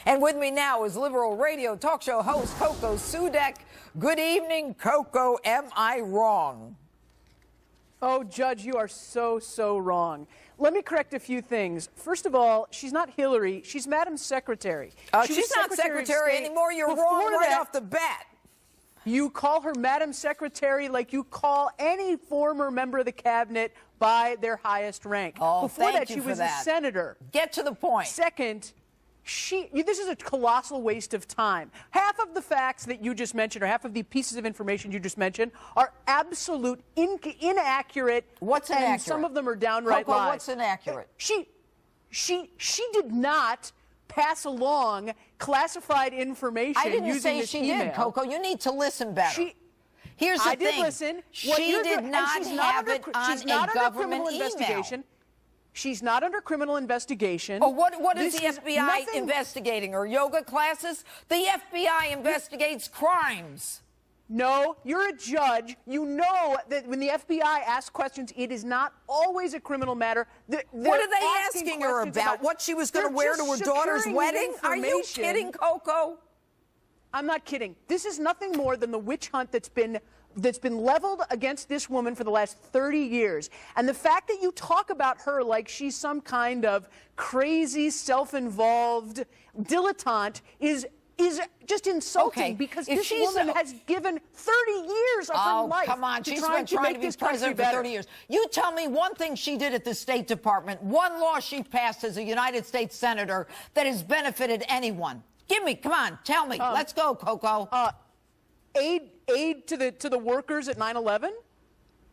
And with me now is liberal radio talk show host Coco Sudek. Good evening, Coco. Am I wrong? Oh, Judge, you are so wrong. Let me correct a few things. First of all, she's not Hillary. She's Madam Secretary. She's not Secretary anymore. You're wrong right off the bat. You call her Madam Secretary like you call any former member of the cabinet by their highest rank. Oh, Before that, she was a senator. Get to the point. Second, this is a colossal waste of time. Half of the facts that you just mentioned, or half of the pieces of information you just mentioned, are absolute inaccurate. What's inaccurate? And some of them are downright Coco, lies. what's inaccurate? She did not pass along classified information. I didn't say this she email. did, Coco. You need to listen better. Here's the thing. I did listen. She did not have it on a government investigation. She's not under criminal investigation. Oh, what is the FBI investigating? Or yoga classes? The FBI investigates crimes. No, you're a judge. You know that when the FBI asks questions, it is not always a criminal matter. What are they asking her about? What she was going to wear to her daughter's wedding? Are you kidding, Coco? I'm not kidding. This is nothing more than the witch hunt that's been leveled against this woman for the last 30 years. And the fact that you talk about her like she's some kind of crazy, self-involved dilettante is just insulting, because this woman has given 30 years of her life. Oh, come on. She's been trying to be president for 30 years. You tell me one thing she did at the State Department, one law she passed as a United States senator that has benefited anyone. Give me, come on, tell me. Let's go, Coco. Aid to the workers at 9/11?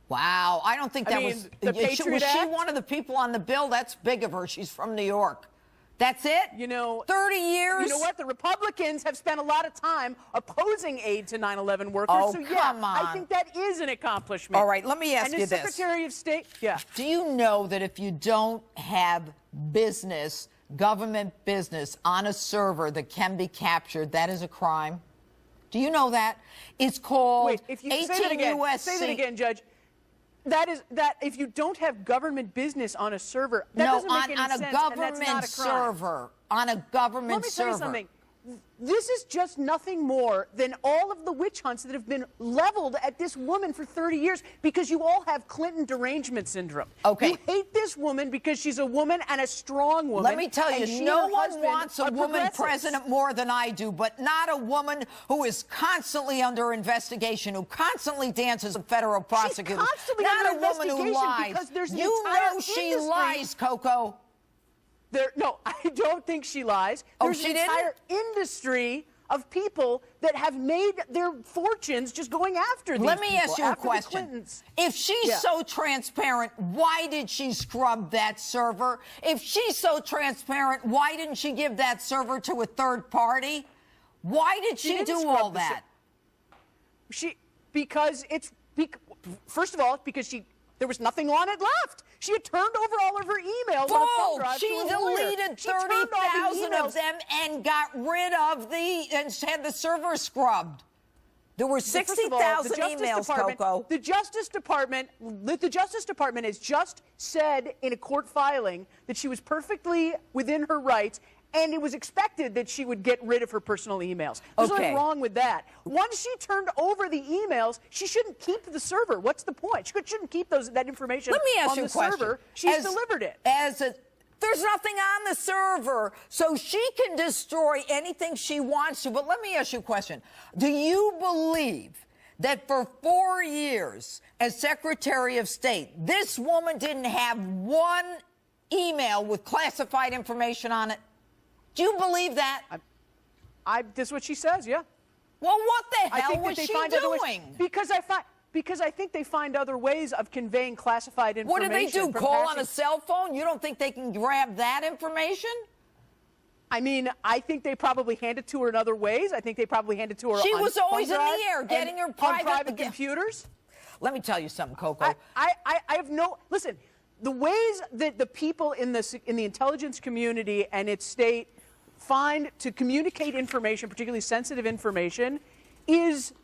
Wow, I don't think that was the Patriot Act? She one of the people on the bill? That's big of her. She's from New York. That's it? 30 years? You know what? The Republicans have spent a lot of time opposing aid to 9/11 workers. Oh, so, come on. I think that is an accomplishment. All right, let me ask you this. And the Secretary of State, Do you know that if you don't have business, government business, on a server that can be captured, that is a crime? Do you know that? It's called 18 USC. Say that again, Judge. That if you don't have government business on a server, that doesn't make any sense. On a government server. On a government server. Let me tell you something. This is just nothing more than all of the witch hunts that have been leveled at this woman for 30 years, because you all have Clinton derangement syndrome. Okay. You hate this woman because she's a woman and a strong woman. Let me tell you, no one wants a woman president more than I do, but not a woman who is constantly under investigation, who constantly dances with federal prosecutors. She's constantly not under a woman who lies. Because there's an you entire know she industry. lies, Coco. No, I don't think she lies. There's an entire industry of people that have made their fortunes just going after these Let me ask you a question. If she's so transparent, why did she scrub that server? If she's so transparent, why didn't she give that server to a third party? Why did she do all that? First of all, because there was nothing on it left. She had turned over all of her emails. She deleted 30,000 of them and got rid of and had the server scrubbed. There were 60,000 emails, Coco. The Justice Department has just said in a court filing that she was perfectly within her rights, and it was expected that she would get rid of her personal emails. There's nothing wrong with that. Once she turned over the emails, she shouldn't keep the server. What's the point? She shouldn't keep that information on the server. She's delivered it. There's nothing on the server, so she can destroy anything she wants to. But let me ask you a question. Do you believe that for 4 years as Secretary of State, this woman didn't have one email with classified information on it? Do you believe that? This is what she says, yeah. Well, what the hell was she doing? Because I think they find other ways of conveying classified information. What do they do, call on a cell phone? You don't think they can grab that information? I mean, I think they probably hand it to her in other ways. I think they probably hand it to her She was always in the air, getting her private computers. Let me tell you something, Coco. I have no... Listen, the ways that the people in the intelligence community and its state find to communicate information, particularly sensitive information, is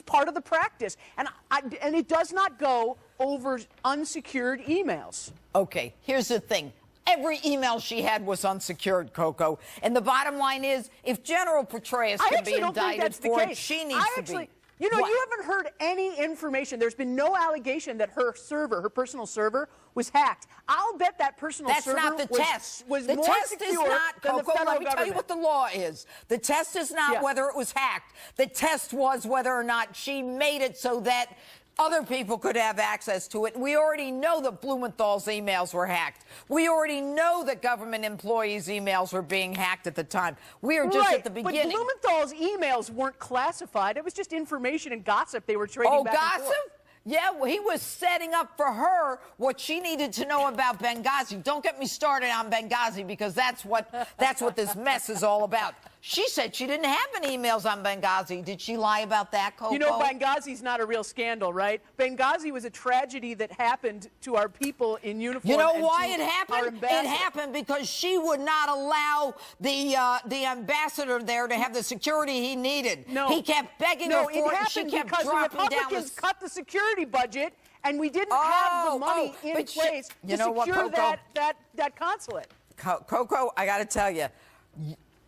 part of the practice, and it does not go over unsecured emails. Okay, here's the thing. Every email she had was unsecured, Coco. And the bottom line is, if General Petraeus can be indicted for it, she needs to be. You know, you haven't heard any information. There's been no allegation that her server, her personal server, was hacked. I'll bet that personal server was more secure than the federal government. Let me tell you what the law is. The test is not whether it was hacked. The test was whether or not she made it so that other people could have access to it. We already know that Blumenthal's emails were hacked. We already know that government employees' emails were being hacked at the time. We are just at the beginning. But Blumenthal's emails weren't classified. It was just information and gossip they were trading back and forth. Oh, gossip? Yeah, well, he was setting up for her what she needed to know about Benghazi. Don't get me started on Benghazi, because that's what this mess is all about. She said she didn't have any emails on Benghazi. Did she lie about that, Coco? You know, Benghazi's not a real scandal, right? Benghazi was a tragedy that happened to our people in uniform. You know why it happened? It happened because she would not allow the ambassador there to have the security he needed. No. He kept begging her for it, and she kept dropping down. The Republicans cut the security budget, and we didn't have the money in place to secure that consulate. Coco, I got to tell you,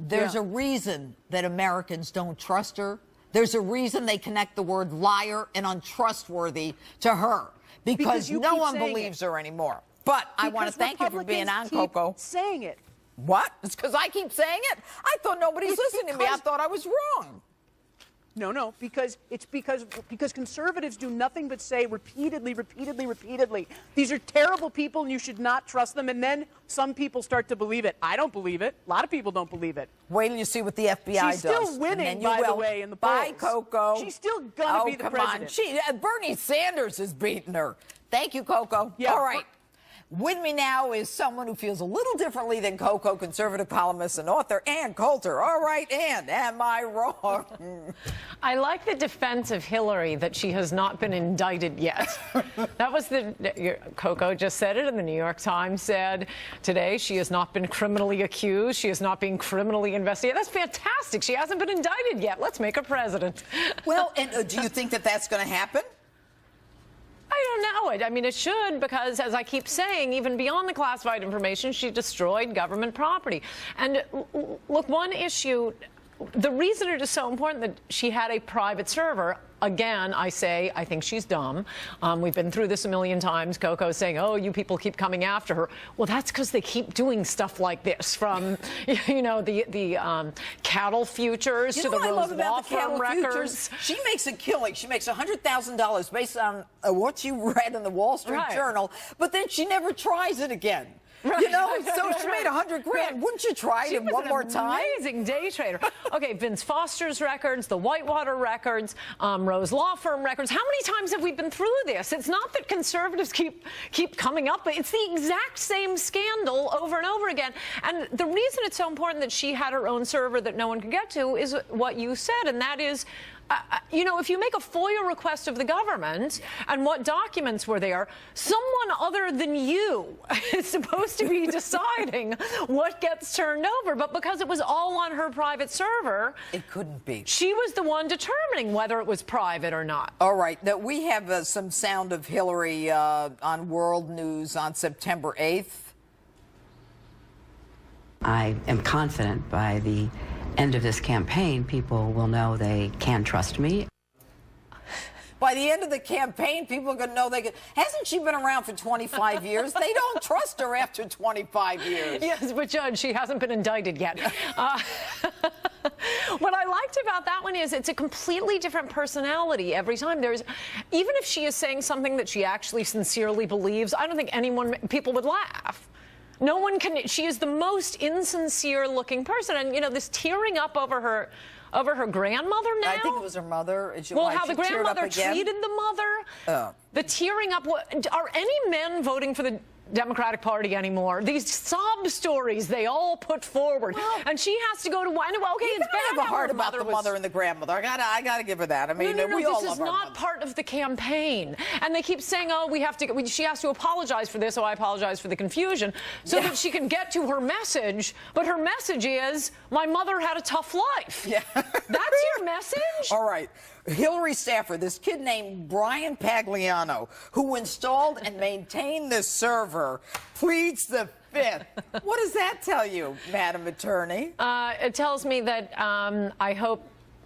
there's a reason that Americans don't trust her. There's a reason they connect the word liar and untrustworthy to her, because no one believes her anymore. But I want to thank you for being on, Coco. Saying it. What? It's because I keep saying it? I thought nobody's listening to me. I thought I was wrong. No, because conservatives do nothing but say repeatedly, these are terrible people and you should not trust them, and then some people start to believe it. I don't believe it. A lot of people don't believe it. Wait till you see what the FBI does. She's still winning, by the way, in the polls. Bye, Coco. She's still going to be the president. On. Bernie Sanders is beating her. Thank you, Coco. Yeah. All right. With me now is someone who feels a little differently than Coco, conservative columnist and author, Ann Coulter. All right, Ann, am I wrong? I like the defense of Hillary that she has not been indicted yet. That was Coco just said it, and the New York Times said today she has not been criminally accused. She is not being criminally investigated. That's fantastic. She hasn't been indicted yet. Let's make her president. Well, and do you think that that's going to happen? I don't know. I mean, it should, because, as I keep saying, even beyond the classified information, she destroyed government property. And look, one issue, the reason it is so important that she had a private server, again, I say, I think she's dumb. We've been through this a million times. Coco's saying, oh, you people keep coming after her. Well, that's because they keep doing stuff like this, from, you know, the cattle futures to the Rose Law Firm records. She makes a killing. She makes $100,000 based on what you read in the Wall Street Journal, but then she never tries it again. You know, so she made $100 grand. Wouldn't you try it one more time? Amazing day trader. Okay, Vince Foster's records, the Whitewater records, Rose Law Firm records. How many times have we been through this? It's not that conservatives keep coming up, but it's the exact same scandal over and over again. And the reason it's so important that she had her own server that no one could get to is what you said, and that is, you know, if you make a FOIA request of the government and what documents were there, someone other than you is supposed to be deciding what gets turned over. But because it was all on her private server, it couldn't be. She was the one determining whether it was private or not. All right. Now, we have some sound of Hillary on World News on September 8th. I am confident by the end of this campaign, people will know they can trust me. By the end of the campaign, people are going to know they can. Hasn't she been around for 25 years? They don't trust her after 25 years. Yes, but Judge, she hasn't been indicted yet. What I liked about that one is it's a completely different personality every time. Even if she is saying something that she actually sincerely believes, I don't think people would laugh. No one can. She is the most insincere looking person, and you know, this tearing up over her grandmother now. I think it was her mother. Well, how the grandmother treated the mother. The tearing up. Are any men voting for the Democratic Party anymore? These sob stories they all put forward, and she has to go to one. Okay, it's bad. I have a heart about the mother and the grandmother. I gotta give her that. I mean, we all love this is not part of the campaign, and they keep saying, "Oh, she has to apologize for this." Oh, I apologize for the confusion, so that she can get to her message. But her message is, "My mother had a tough life." Yeah, that's your message. All right. Hillary staffer, this kid named Brian Pagliano, who installed and maintained this server, pleads the 5th. What does that tell you, Madam Attorney? It tells me that I hope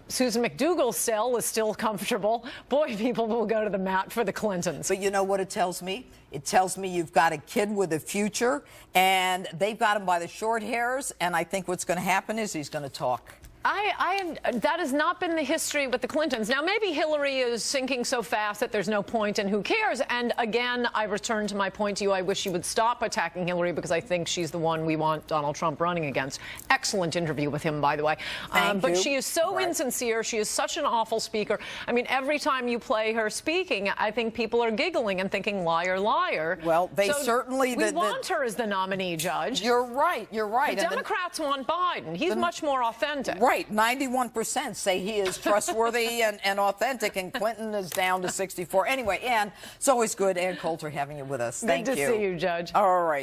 Susan McDougal's cell is still comfortable. Boy, people will go to the mat for the Clintons. But you know what it tells me? It tells me you've got a kid with a future, and they've got him by the short hairs, and I think what's going to happen is he's going to talk. That has not been the history with the Clintons. Now, maybe Hillary is sinking so fast that there's no point and who cares? And again, I return to my point to you. I wish she would stop attacking Hillary because I think she's the one we want Donald Trump running against. Excellent interview with him, by the way. But she is so insincere. She is such an awful speaker. I mean, every time you play her speaking, I think people are giggling and thinking, liar, liar. Well, they certainly... We want her as the nominee, Judge. You're right. You're right. The Democrats want Biden. He's much more authentic. Right, 91% say he is trustworthy and authentic, and Clinton is down to 64. Anyway, Ann, it's always good, Ann Coulter, having you with us. Thank you. Good to see you, Judge. All right.